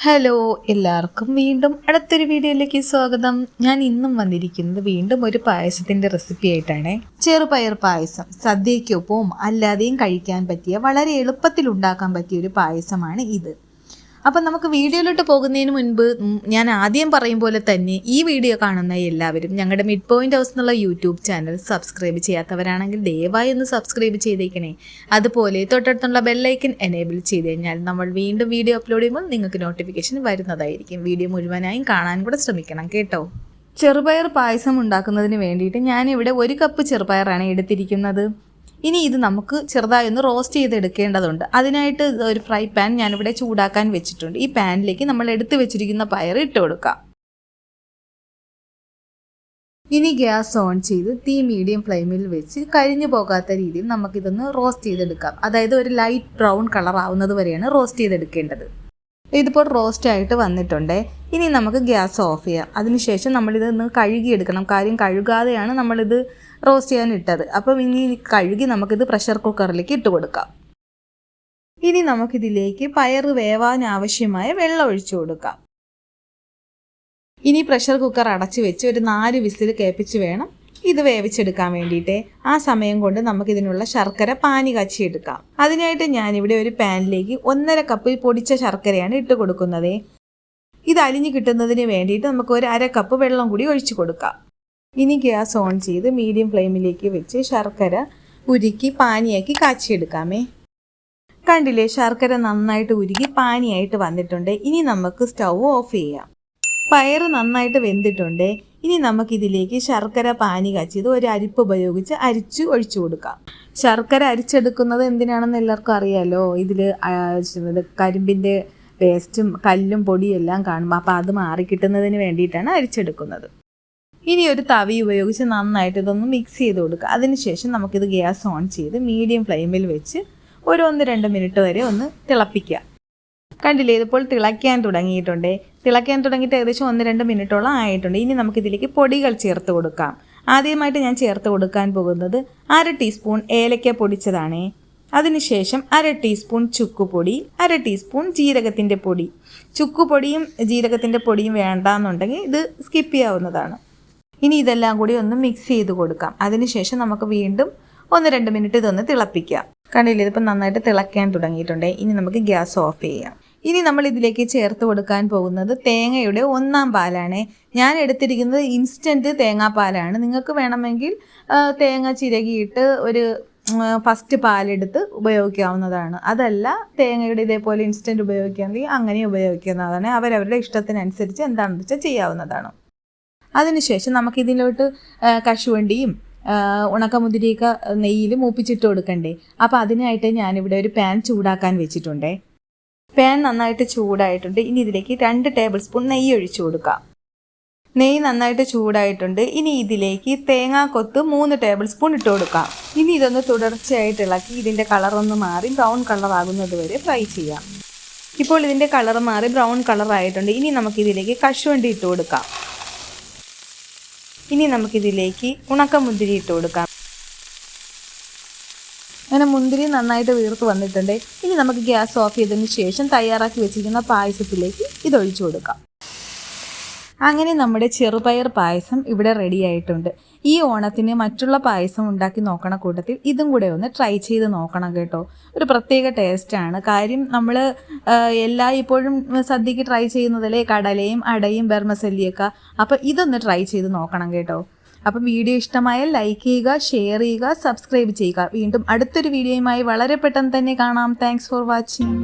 Hello, എല്ലാവർക്കും വീണ്ടും അടുത്തൊരു വീഡിയോയിലേക്ക് സ്വാഗതം. ഞാൻ ഇന്നും വന്നിരിക്കുന്നത് വീണ്ടും ഒരു പായസത്തിൻ്റെ റെസിപ്പി ആയിട്ടാണ്. ചെറുപയർ പായസം സദ്യയ്ക്കൊപ്പവും അല്ലാതെയും കഴിക്കാൻ പറ്റിയ വളരെ എളുപ്പത്തിൽ ഉണ്ടാക്കാൻ പറ്റിയ ഒരു പായസമാണ് ഇത്. അപ്പം നമുക്ക് വീഡിയോയിലോട്ട് പോകുന്നതിന് മുൻപ് ഞാൻ ആദ്യം പറയും പോലെ തന്നെ ഈ വീഡിയോ കാണുന്ന എല്ലാവരും ഞങ്ങളുടെ മിഡ് പോയിന്റ് ഹൗസ് എന്നുള്ള യൂട്യൂബ് ചാനൽ സബ്സ്ക്രൈബ് ചെയ്യാത്തവരാണെങ്കിൽ ദയവായി ഒന്ന് സബ്സ്ക്രൈബ് ചെയ്തേക്കണേ. അതുപോലെ തൊട്ടടുത്തുള്ള ബെല്ലൈക്കൻ എനേബിൾ ചെയ്ത് കഴിഞ്ഞാൽ നമ്മൾ വീണ്ടും വീഡിയോ അപ്ലോഡ് ചെയ്യുമ്പോൾ നിങ്ങൾക്ക് നോട്ടിഫിക്കേഷൻ വരുന്നതായിരിക്കും. വീഡിയോ മുഴുവനായും കാണാൻ കൂടെ ശ്രമിക്കണം കേട്ടോ. ചെറുപയർ പായസം ഉണ്ടാക്കുന്നതിന് വേണ്ടിയിട്ട് ഞാനിവിടെ 1 കപ്പ് ചെറുപയറാണ് എടുത്തിരിക്കുന്നത്. ഇനി ഇത് നമുക്ക് ചെറുതായി ഒന്ന് റോസ്റ്റ് ചെയ്തെടുക്കേണ്ടതുണ്ട്. അതിനായിട്ട് ഒരു ഫ്രൈ പാൻ ഞാനിവിടെ ചൂടാക്കാൻ വെച്ചിട്ടുണ്ട്. ഈ പാനിലേക്ക് നമ്മൾ എടുത്തു വെച്ചിരിക്കുന്ന പയർ ഇട്ട് കൊടുക്കാം. ഇനി ഗ്യാസ് ഓൺ ചെയ്ത് തീ മീഡിയം ഫ്ലെയിമിൽ വെച്ച് കരിഞ്ഞു പോകാത്ത രീതിയിൽ നമുക്കിതൊന്ന് റോസ്റ്റ് ചെയ്തെടുക്കാം. അതായത് ഒരു ലൈറ്റ് ബ്രൗൺ കളർ ആവുന്നത് വരെയാണ് റോസ്റ്റ് ചെയ്തെടുക്കേണ്ടത്. ഇതിപ്പോൾ റോസ്റ്റ് ആയിട്ട് വന്നിട്ടുണ്ട്. ഇനി നമുക്ക് ഗ്യാസ് ഓഫ് ചെയ്യാം. അതിനുശേഷം നമ്മളിതൊന്ന് കഴുകിയെടുക്കണം. കാര്യം കഴുകാതെയാണ് നമ്മളിത് റോസ്റ്റ് ചെയ്യാൻ ഇട്ടത്. അപ്പം ഇനി കഴുകി നമുക്കിത് പ്രഷർ കുക്കറിലേക്ക് ഇട്ട് കൊടുക്കാം. ഇനി നമുക്കിതിലേക്ക് പയർ വേവാൻ ആവശ്യമായ വെള്ളം ഒഴിച്ചു കൊടുക്കാം. ഇനി പ്രഷർ കുക്കർ അടച്ചു വെച്ച് ഒരു 4 വിസിൽ കേൾപ്പിച്ച് വേണം ഇത് വേവിച്ചെടുക്കാൻ വേണ്ടിയിട്ട്. ആ സമയം കൊണ്ട് നമുക്കിതിനുള്ള ശർക്കര പാനി കാച്ചിയെടുക്കാം. അതിനായിട്ട് ഞാനിവിടെ ഒരു പാനിലേക്ക് 1.5 കപ്പ് പൊടിച്ച ശർക്കരയാണ് ഇട്ട് കൊടുക്കുന്നത്. ഇത് അലിഞ്ഞു കിട്ടുന്നതിന് വേണ്ടിയിട്ട് നമുക്ക് ഒരു 1/2 കപ്പ് വെള്ളം കൂടി ഒഴിച്ചു കൊടുക്കാം. ഇനി ഗ്യാസ് ഓൺ ചെയ്ത് മീഡിയം ഫ്ലെയിമിലേക്ക് വെച്ച് ശർക്കര ഉരുക്കി പാനിയാക്കി കാച്ചിയെടുക്കാമേ. കണ്ടില്ലേ, ശർക്കര നന്നായിട്ട് ഉരുക്കി പാനിയായിട്ട് വന്നിട്ടുണ്ട്. ഇനി നമുക്ക് സ്റ്റൗ ഓഫ് ചെയ്യാം. പയർ നന്നായിട്ട് വെന്തിട്ടുണ്ട്. ഇനി നമുക്കിതിലേക്ക് ശർക്കര പാനി കാച്ചിയത് ഒരു അരിപ്പ് ഉപയോഗിച്ച് അരിച്ച് ഒഴിച്ചു കൊടുക്കാം. ശർക്കര അരിച്ചെടുക്കുന്നത് എന്തിനാണെന്ന് എല്ലാവർക്കും അറിയാമല്ലോ. ഇതിൽ കരിമ്പിൻ്റെ വേസ്റ്റും കല്ലും പൊടിയും എല്ലാം കാണും. അപ്പോൾ അത് മാറിക്കിട്ടുന്നതിന് വേണ്ടിയിട്ടാണ് അരിച്ചെടുക്കുന്നത്. ഇനി ഒരു തവി ഉപയോഗിച്ച് നന്നായിട്ട് ഇതൊന്ന് മിക്സ് ചെയ്ത് കൊടുക്കുക. അതിനുശേഷം നമുക്കിത് ഗ്യാസ് ഓൺ ചെയ്ത് മീഡിയം ഫ്ലെയിമിൽ വെച്ച് ഒരു 1-2 മിനിറ്റ് വരെ ഒന്ന് തിളപ്പിക്കുക. കണ്ടില്ലേ, ഇതിപ്പോൾ തിളയ്ക്കാൻ തുടങ്ങിയിട്ടുണ്ട്. തിളയ്ക്കാൻ തുടങ്ങിയിട്ട് ഏകദേശം 1-2 മിനിറ്റോളം ആയിട്ടുണ്ട്. ഇനി നമുക്കിതിലേക്ക് പൊടികൾ ചേർത്ത് കൊടുക്കാം. ആദ്യമായിട്ട് ഞാൻ ചേർത്ത് കൊടുക്കാൻ പോകുന്നത് 1/2 ടീസ്പൂൺ ഏലക്ക പൊടിച്ചതാണ്. അതിനുശേഷം 1/2 ടീസ്പൂൺ ചുക്കുപൊടി, 1/2 ടീസ്പൂൺ ജീരകത്തിൻ്റെ പൊടി. ചുക്കുപൊടിയും ജീരകത്തിൻ്റെ പൊടിയും വേണ്ടാന്നുണ്ടെങ്കിൽ ഇത് സ്കിപ്പ് ചെയ്യാവുന്നതാണ്. ഇനി ഇതെല്ലാം കൂടി ഒന്ന് മിക്സ് ചെയ്ത് കൊടുക്കാം. അതിനുശേഷം നമുക്ക് വീണ്ടും 1-2 മിനിറ്റ് ഇതൊന്ന് തിളപ്പിക്കാം. കണ്ടില്ലേ, ഇതിപ്പോൾ നന്നായിട്ട് തിളയ്ക്കാൻ തുടങ്ങിയിട്ടുണ്ട്. ഇനി നമുക്ക് ഗ്യാസ് ഓഫ് ചെയ്യാം. ഇനി നമ്മൾ ഇതിലേക്ക് ചേർത്ത് കൊടുക്കാൻ പോകുന്നത് തേങ്ങയുടെ 1-ാം പാലാണ്. ഞാൻ എടുത്തിരിക്കുന്നത് ഇൻസ്റ്റൻറ്റ് തേങ്ങാപ്പാലാണ്. നിങ്ങൾക്ക് വേണമെങ്കിൽ തേങ്ങ ചിരകിയിട്ട് ഒരു ഫസ്റ്റ് പാലെടുത്ത് ഉപയോഗിക്കാവുന്നതാണ്. അതല്ല തേങ്ങയുടെ ഇതേപോലെ ഇൻസ്റ്റൻറ്റ് ഉപയോഗിക്കുകയാണെങ്കിൽ അങ്ങനെ ഉപയോഗിക്കുന്നതാണ്. അവരവരുടെ ഇഷ്ടത്തിനനുസരിച്ച് എന്താണെന്ന് വെച്ചാൽ ചെയ്യാവുന്നതാണ്. അതിനുശേഷം നമുക്കിതിലോട്ട് കശുവണ്ടിയും ഉണക്കമുന്തിരിയൊക്കെ നെയ്യിൽ മൂപ്പിച്ചിട്ട് കൊടുക്കണ്ടേ. അപ്പോൾ അതിനായിട്ട് ഞാനിവിടെ ഒരു പാൻ ചൂടാക്കാൻ വെച്ചിട്ടുണ്ട്. പാൻ നന്നായിട്ട് ചൂടായിട്ടുണ്ട്. ഇനി ഇതിലേക്ക് 2 ടേബിൾ സ്പൂൺ നെയ്യ് ഒഴിച്ചു കൊടുക്കാം. നെയ്യ് നന്നായിട്ട് ചൂടായിട്ടുണ്ട്. ഇനി ഇതിലേക്ക് തേങ്ങാക്കൊത്ത് 3 ടേബിൾ സ്പൂൺ ഇട്ട് കൊടുക്കാം. ഇനി ഇതൊന്ന് തുടർച്ചയായിട്ട് ഇളക്കി ഇതിൻ്റെ കളറൊന്ന് മാറി ബ്രൗൺ കളർ ആകുന്നത് വരെ ഫ്രൈ ചെയ്യാം. ഇപ്പോൾ ഇതിൻ്റെ കളർ മാറി ബ്രൗൺ കളർ ആയിട്ടുണ്ട്. ഇനി നമുക്കിതിലേക്ക് കശുവണ്ടി ഇട്ട് കൊടുക്കാം. ഇനി നമുക്കിതിലേക്ക് ഉണക്കമുന്തിരി ഇട്ട് കൊടുക്കാം. അങ്ങനെ മുന്തിരി നന്നായിട്ട് വീർത്ത് വന്നിട്ടുണ്ട്. ഇനി നമുക്ക് ഗ്യാസ് ഓഫ് ചെയ്തതിന് ശേഷം തയ്യാറാക്കി വെച്ചിരിക്കുന്ന പായസത്തിലേക്ക് ഇതൊഴിച്ചു കൊടുക്കാം. അങ്ങനെ നമ്മുടെ ചെറുപയർ പായസം ഇവിടെ റെഡി ആയിട്ടുണ്ട്. ഈ ഓണത്തിന് മറ്റുള്ള പായസം ഉണ്ടാക്കി നോക്കണ കൂട്ടത്തിൽ ഇതും കൂടെ ഒന്ന് ട്രൈ ചെയ്ത് നോക്കണം കേട്ടോ. ഒരു പ്രത്യേക ടേസ്റ്റാണ്. കാര്യം നമ്മൾ ഇപ്പോഴും സദ്യക്ക് ട്രൈ ചെയ്യുന്നതല്ലേ കടലയും അടയും ബർമസല്ലിയൊക്കെ. അപ്പോൾ ഇതൊന്ന് ട്രൈ ചെയ്ത് നോക്കണം കേട്ടോ. അപ്പം വീഡിയോ ഇഷ്ടമായാൽ ലൈക്ക് ചെയ്യുക, ഷെയർ ചെയ്യുക, സബ്സ്ക്രൈബ് ചെയ്യുക. വീണ്ടും അടുത്തൊരു വീഡിയോയുമായി വളരെ പെട്ടെന്ന് തന്നെ കാണാം. Thanks for watching.